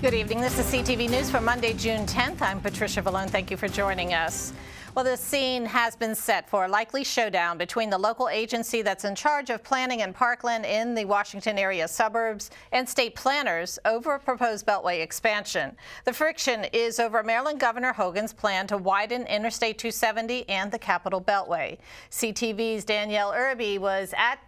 Good evening. This is CTV News for Monday, June 10th. I'm Patricia Vallone. Thank you for joining us. Well, the scene has been set for a likely showdown between the local agency that's in charge of planning in Parkland in the Washington area suburbs and state planners over a proposed Beltway expansion. The friction is over Maryland Governor Hogan's plan to widen Interstate 270 and the Capitol Beltway. CTV's Danielle Irby was at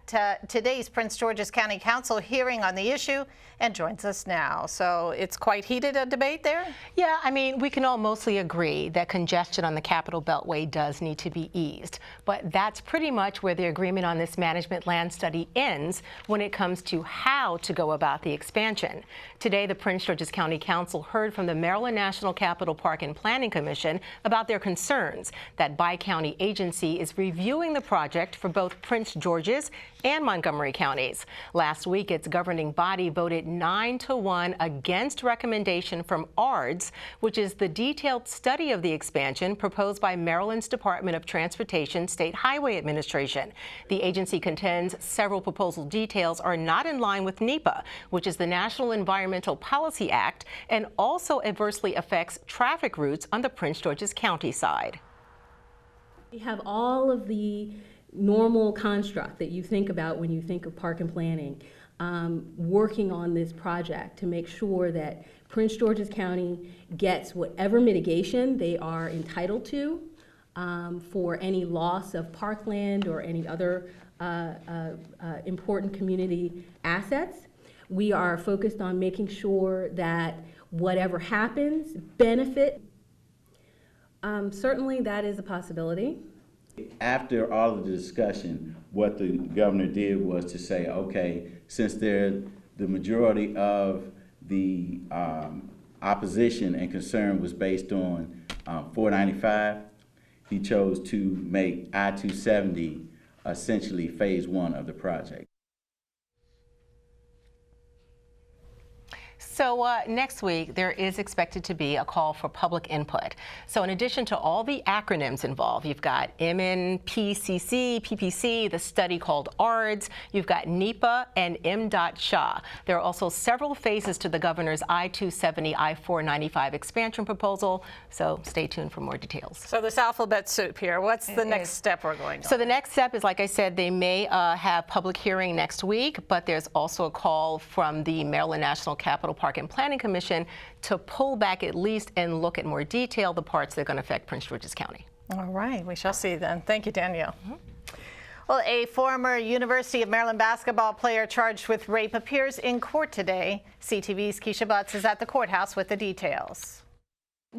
today's Prince George's County Council hearing on the issue and joins us now. So it's quite heated a debate there? Yeah, I mean, we can all mostly agree that congestion on the Capitol Beltway does need to be eased. But that's pretty much where the agreement on this management land study ends when it comes to how to go about the expansion. Today, the Prince George's County Council heard from the Maryland National Capital Park and Planning Commission about their concerns that bi-county agency is reviewing the project for both Prince George's and Montgomery counties. Last week, its governing body voted 9-1 against recommendation from ARDS, which is the detailed study of the expansion proposed by Maryland's Department of Transportation State Highway Administration. The agency contends several proposal details are not in line with NEPA, which is the National Environmental Policy Act, and also adversely affects traffic routes on the Prince George's County side. We have all of the normal construct that you think about when you think of park and planning, working on this project to make sure that Prince George's County gets whatever mitigation they are entitled to for any loss of parkland or any other important community assets. We are focused on making sure that whatever happens benefit. Certainly that is a possibility. After all of the discussion, what the governor did was to say, okay, since the majority of the opposition and concern was based on 495, he chose to make I-270 essentially phase one of the project. So next week, there is expected to be a call for public input. So in addition to all the acronyms involved, you've got MNPCC, PPC, the study called ARDS, you've got NEPA and M.SHA. There are also several phases to the governor's I-270, I-495 expansion proposal. So stay tuned for more details. So this alphabet soup here, what's the next step we're going on? So the next step is, like I said, they may have public hearing next week, but there's also a call from the Maryland National Capital Park and Planning Commission to pull back at least and look at more detail the parts that are going to affect Prince George's County. All right, we shall see then. Thank you, Danielle. Well, a former University of Maryland basketball player charged with rape appears in court today. CTV's Keisha Butts is at the courthouse with the details.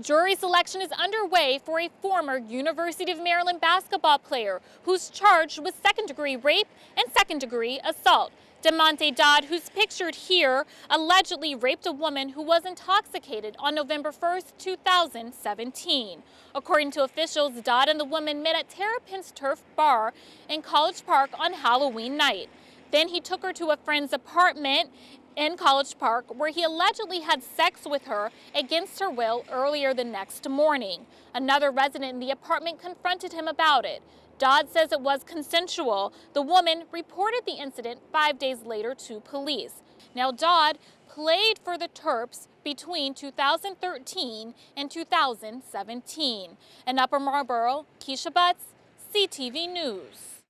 Jury selection is underway for a former University of Maryland basketball player who's charged with second-degree rape and second-degree assault. DeMonte Dodd, who's pictured here, allegedly raped a woman who was intoxicated on November 1st, 2017. According to officials, Dodd and the woman met at Terrapin's Turf Bar in College Park on Halloween night. Then he took her to a friend's apartment in College Park, where he allegedly had sex with her against her will earlier the next morning. Another resident in the apartment confronted him about it. Dodd says it was consensual. The woman reported the incident 5 days later to police. Now, Dodd played for the Terps between 2013 and 2017. In Upper Marlboro, Keisha Butts, CTV News.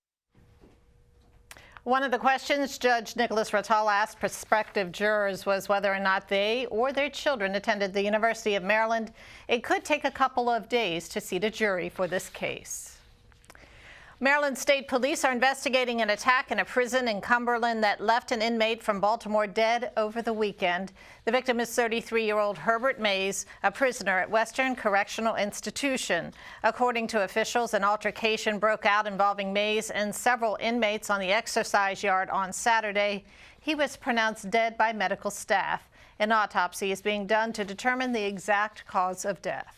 One of the questions Judge Nicholas Rattal asked prospective jurors was whether or not they or their children attended the University of Maryland. It could take a couple of days to seat a jury for this case. Maryland State Police are investigating an attack in a prison in Cumberland that left an inmate from Baltimore dead over the weekend. The victim is 33-year-old Herbert Mays, a prisoner at Western Correctional Institution. According to officials, an altercation broke out involving Mays and several inmates on the exercise yard on Saturday. He was pronounced dead by medical staff. An autopsy is being done to determine the exact cause of death.